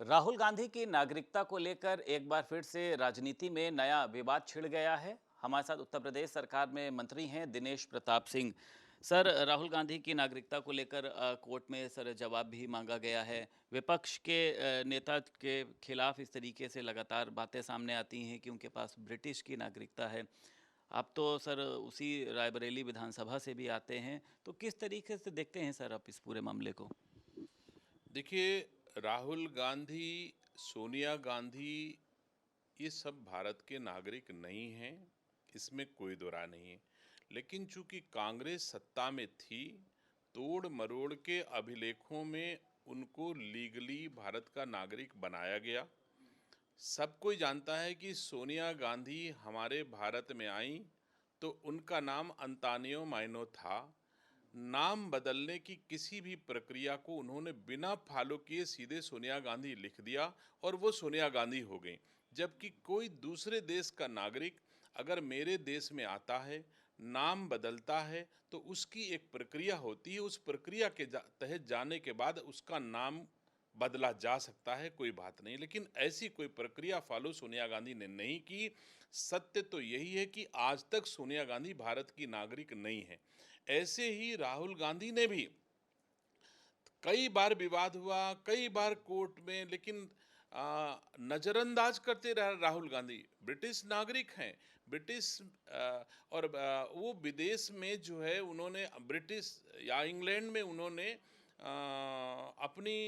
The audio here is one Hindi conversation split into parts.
राहुल गांधी की नागरिकता को लेकर एक बार फिर से राजनीति में नया विवाद छिड़ गया है। हमारे साथ उत्तर प्रदेश सरकार में मंत्री हैं दिनेश प्रताप सिंह। सर, राहुल गांधी की नागरिकता को लेकर कोर्ट में सर जवाब भी मांगा गया है। विपक्ष के नेता के खिलाफ इस तरीके से लगातार बातें सामने आती हैं कि उनके पास ब्रिटिश की नागरिकता है। आप तो सर उसी रायबरेली विधानसभा से भी आते हैं, तो किस तरीके से देखते हैं सर आप इस पूरे मामले को? देखिए, राहुल गांधी, सोनिया गांधी ये सब भारत के नागरिक नहीं हैं, इसमें कोई दो राय नहीं है। लेकिन चूंकि कांग्रेस सत्ता में थी, तोड़ मरोड़ के अभिलेखों में उनको लीगली भारत का नागरिक बनाया गया। सब कोई जानता है कि सोनिया गांधी हमारे भारत में आई तो उनका नाम अंतानियो माइनो था। नाम बदलने की किसी भी प्रक्रिया को उन्होंने बिना फॉलो किए सीधे सोनिया गांधी लिख दिया और वो सोनिया गांधी हो गई। जबकि कोई दूसरे देश का नागरिक अगर मेरे देश में आता है, नाम बदलता है, तो उसकी एक प्रक्रिया होती है। उस प्रक्रिया के तहत जाने के बाद उसका नाम बदला जा सकता है, कोई बात नहीं। लेकिन ऐसी कोई प्रक्रिया फॉलो सोनिया गांधी ने नहीं की। सत्य तो यही है कि आज तक सोनिया गांधी भारत की नागरिक नहीं है। ऐसे ही राहुल गांधी ने भी कई बार विवाद हुआ, कई बार कोर्ट में, लेकिन नज़रअंदाज करते रहे। राहुल गांधी ब्रिटिश नागरिक हैं। ब्रिटिश और वो विदेश में जो है उन्होंने ब्रिटिश या इंग्लैंड में उन्होंने अपनी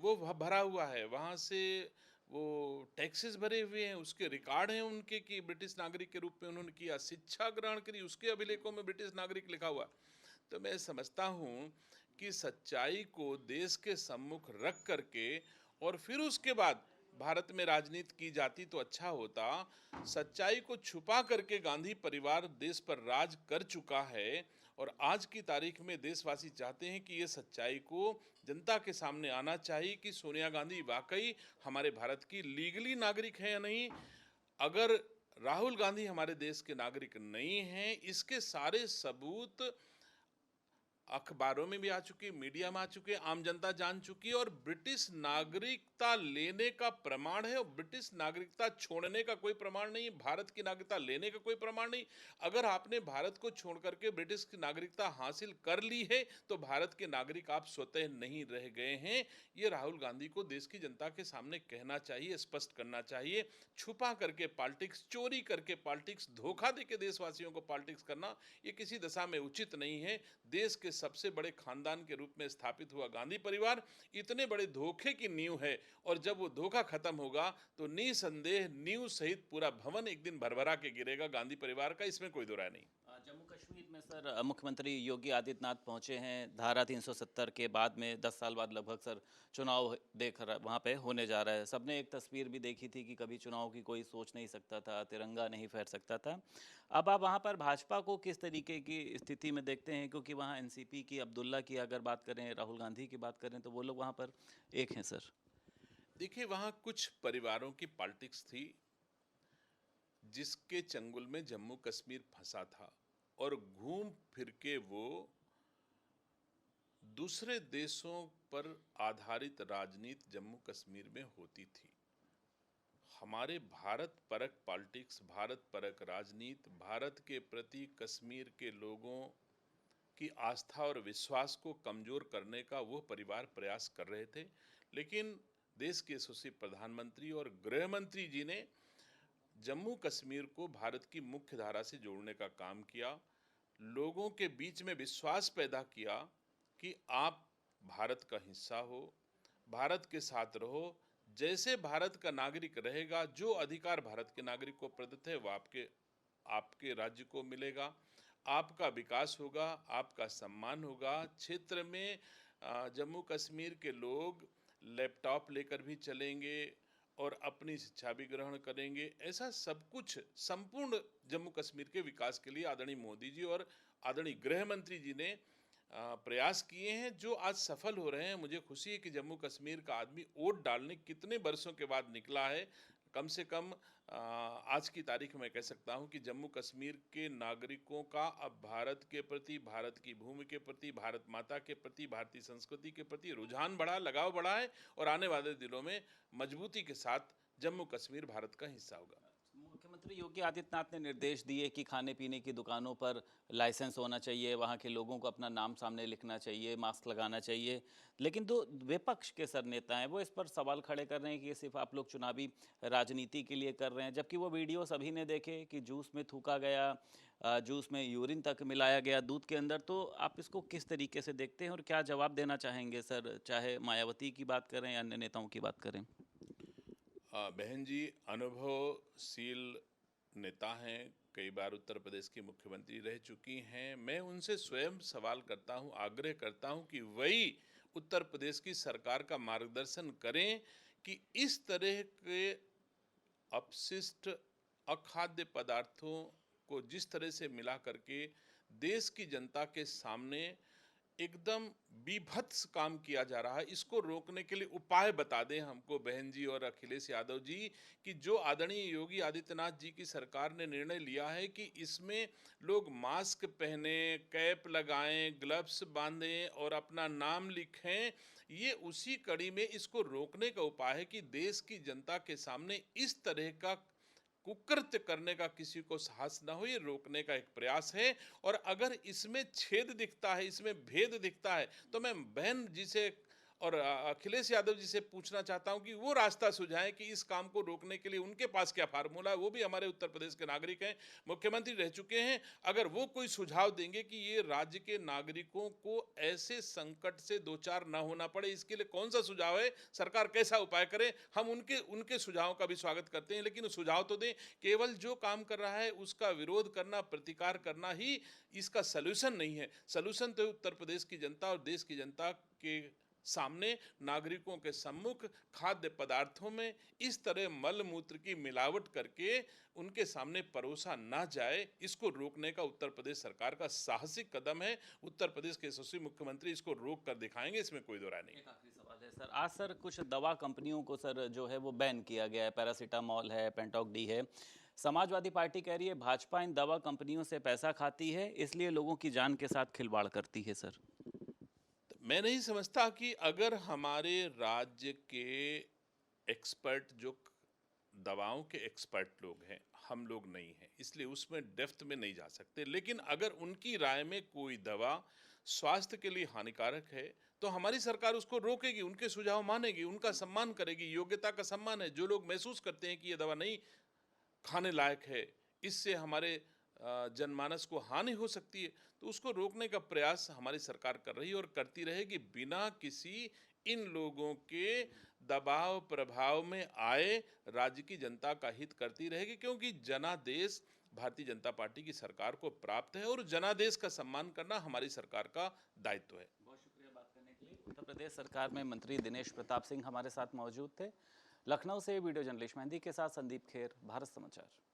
वो भरा हुआ है, वहाँ से वो टैक्सेस भरे हुए हैं, उसके रिकॉर्ड हैं उनके कि ब्रिटिश नागरिक के रूप में उन्होंने किया, शिक्षा ग्रहण करी, उसके अभिलेखों में ब्रिटिश नागरिक लिखा हुआ। तो मैं समझता हूँ कि सच्चाई को देश के सम्मुख रख करके और फिर उसके बाद भारत में राजनीति की जाती तो अच्छा होता। सच्चाई को छुपा करके गांधी परिवार देश पर राज कर चुका है और आज की तारीख में देशवासी चाहते हैं कि ये सच्चाई को जनता के सामने आना चाहिए कि सोनिया गांधी वाकई हमारे भारत की लीगली नागरिक है या नहीं। अगर राहुल गांधी हमारे देश के नागरिक नहीं हैं, इसके सारे सबूत अखबारों में भी आ चुकी, मीडिया में आ चुके, आम जनता जान चुकी है। और ब्रिटिश नागरिकता लेने का प्रमाण है और ब्रिटिश नागरिकता छोड़ने का कोई प्रमाण नहीं, भारत की नागरिकता लेने का कोई प्रमाण नहीं। अगर आपने भारत को छोड़ करके ब्रिटिश की नागरिकता हासिल कर ली है तो भारत के नागरिक आप स्वतः नहीं रह गए हैं। ये राहुल गांधी को देश की जनता के सामने कहना चाहिए, स्पष्ट करना चाहिए। छुपा करके पॉलिटिक्स, चोरी करके पॉलिटिक्स, धोखा देके देशवासियों को पॉलिटिक्स करना ये किसी दशा में उचित नहीं है। देश के सबसे बड़े खानदान के रूप में स्थापित हुआ गांधी परिवार इतने बड़े धोखे की नींव है और जब वो धोखा खत्म होगा तो निसंदेह नींव सहित पूरा भवन एक दिन भरभरा के गिरेगा गांधी परिवार का, इसमें कोई दो राय नहीं। जम्मू कश्मीर में सर मुख्यमंत्री योगी आदित्यनाथ पहुंचे हैं। धारा 370 के बाद में 10 साल बाद लगभग सर चुनाव देख रहा वहाँ पे होने जा रहा है। सबने एक तस्वीर भी देखी थी कि कभी चुनाव की कोई सोच नहीं सकता था, तिरंगा नहीं फहर सकता था। अब आप वहाँ पर भाजपा को किस तरीके की स्थिति में देखते हैं? क्योंकि वहाँ एनसीपी की, अब्दुल्ला की अगर बात करें, राहुल गांधी की बात करें, तो वो लोग वहाँ पर एक हैं सर। देखिए, वहां कुछ परिवारों की पॉलिटिक्स थी जिसके चंगुल में जम्मू कश्मीर फंसा था और घूम फिर के वो दूसरे देशों पर आधारित राजनीति जम्मू कश्मीर में होती थी। हमारे भारत परक पॉलिटिक्स, भारत परक राजनीति, भारत के प्रति कश्मीर के लोगों की आस्था और विश्वास को कमजोर करने का वो परिवार प्रयास कर रहे थे। लेकिन देश के यशस्वी प्रधानमंत्री और गृह मंत्री जी ने जम्मू कश्मीर को भारत की मुख्य धारा से जोड़ने का काम किया, लोगों के बीच में विश्वास पैदा किया कि आप भारत का हिस्सा हो, भारत के साथ रहो। जैसे भारत का नागरिक रहेगा, जो अधिकार भारत के नागरिक को प्रदत्त है वो आपके आपके राज्य को मिलेगा। आपका विकास होगा, आपका सम्मान होगा। क्षेत्र में जम्मू कश्मीर के लोग लैपटॉप लेकर भी चलेंगे और अपनी शिक्षा भी ग्रहण करेंगे। ऐसा सब कुछ संपूर्ण जम्मू कश्मीर के विकास के लिए आदरणीय मोदी जी और आदरणीय गृह मंत्री जी ने प्रयास किए हैं, जो आज सफल हो रहे हैं। मुझे खुशी है कि जम्मू कश्मीर का आदमी वोट डालने कितने वर्षों के बाद निकला है। कम से कम आज की तारीख में कह सकता हूं कि जम्मू कश्मीर के नागरिकों का अब भारत के प्रति, भारत की भूमि के प्रति, भारत माता के प्रति, भारतीय संस्कृति के प्रति रुझान बढ़ा, लगाव बढ़ा है और आने वाले दिनों में मजबूती के साथ जम्मू कश्मीर भारत का हिस्सा होगा। मुख्यमंत्री योगी आदित्यनाथ ने निर्देश दिए कि खाने पीने की दुकानों पर लाइसेंस होना चाहिए, वहाँ के लोगों को अपना नाम सामने लिखना चाहिए, मास्क लगाना चाहिए, लेकिन जो विपक्ष के सर नेता हैं वो इस पर सवाल खड़े कर रहे हैं कि ये सिर्फ आप लोग चुनावी राजनीति के लिए कर रहे हैं, जबकि वो वीडियो सभी ने देखे कि जूस में थूका गया, जूस में यूरिन तक मिलाया गया दूध के अंदर। तो आप इसको किस तरीके से देखते हैं और क्या जवाब देना चाहेंगे सर, चाहे मायावती की बात करें या अन्य नेताओं की बात करें? बहन जी अनुभवशील नेता हैं, कई बार उत्तर प्रदेश की मुख्यमंत्री रह चुकी हैं। मैं उनसे स्वयं सवाल करता हूं, आग्रह करता हूं कि वही उत्तर प्रदेश की सरकार का मार्गदर्शन करें कि इस तरह के अपशिष्ट अखाद्य पदार्थों को जिस तरह से मिला करके देश की जनता के सामने एकदम बीभत्स काम किया जा रहा है, इसको रोकने के लिए उपाय बता दें हमको बहन जी और अखिलेश यादव जी कि जो आदरणीय योगी आदित्यनाथ जी की सरकार ने निर्णय लिया है कि इसमें लोग मास्क पहने, कैप लगाएं, ग्लव्स बांधें और अपना नाम लिखें, ये उसी कड़ी में इसको रोकने का उपाय है कि देश की जनता के सामने इस तरह का कुकृत्य करने का किसी को साहस ना हो, ये रोकने का एक प्रयास है। और अगर इसमें छेद दिखता है, इसमें भेद दिखता है, तो मैं बहन जी से और अखिलेश यादव जी से पूछना चाहता हूं कि वो रास्ता सुझाएं कि इस काम को रोकने के लिए उनके पास क्या फार्मूला है। वो भी हमारे उत्तर प्रदेश के नागरिक हैं, मुख्यमंत्री रह चुके हैं। अगर वो कोई सुझाव देंगे कि ये राज्य के नागरिकों को ऐसे संकट से दो चार ना होना पड़े, इसके लिए कौन सा सुझाव है, सरकार कैसा उपाय करे, हम उनके उनके सुझावों का भी स्वागत करते हैं। लेकिन सुझाव तो दें, केवल जो काम कर रहा है उसका विरोध करना, प्रतिकार करना ही इसका सलूशन नहीं है। सलूशन तो उत्तर प्रदेश की जनता और देश की जनता के सामने, नागरिकों के सम्मुख खाद्य पदार्थों में इस तरह मल मूत्र की मिलावट करके उनके सामने परोसा ना जाए, इसको रोकने का उत्तर प्रदेश सरकार का साहसिक कदम है। उत्तर प्रदेश के यशस्वी मुख्यमंत्री इसको रोक कर दिखाएंगे, इसमें कोई दो राय नहीं। एक आखिरी सवाल है सर, आज सर कुछ दवा कंपनियों को सर जो है वो बैन किया गया है, पैरासीटामोल है, पेंटॉक डी है। समाजवादी पार्टी कह रही है भाजपा इन दवा कंपनियों से पैसा खाती है, इसलिए लोगों की जान के साथ खिलवाड़ करती है सर। मैं नहीं समझता कि अगर हमारे राज्य के एक्सपर्ट जो दवाओं के एक्सपर्ट लोग हैं, हम लोग नहीं हैं, इसलिए उसमें डेप्थ में नहीं जा सकते, लेकिन अगर उनकी राय में कोई दवा स्वास्थ्य के लिए हानिकारक है तो हमारी सरकार उसको रोकेगी, उनके सुझाव मानेगी, उनका सम्मान करेगी। योग्यता का सम्मान है। जो लोग महसूस करते हैं कि ये दवा नहीं खाने लायक है, इससे हमारे जनमानस को हानि हो सकती है, तो उसको रोकने का प्रयास हमारी सरकार कर रही है और करती रहेगी, बिना किसी इन लोगों के दबाव प्रभाव में आए राज्य की जनता का हित करती रहेगी, क्योंकि जनादेश भारतीय जनता पार्टी की सरकार को प्राप्त है और जनादेश का सम्मान करना हमारी सरकार का दायित्व है। बहुत शुक्रिया बात करने के लिए। उत्तर प्रदेश सरकार में मंत्री दिनेश प्रताप सिंह हमारे साथ मौजूद थे। लखनऊ से वीडियो जर्नलिस्ट मेहंदी के साथ संदीप खेर, भारत समाचार।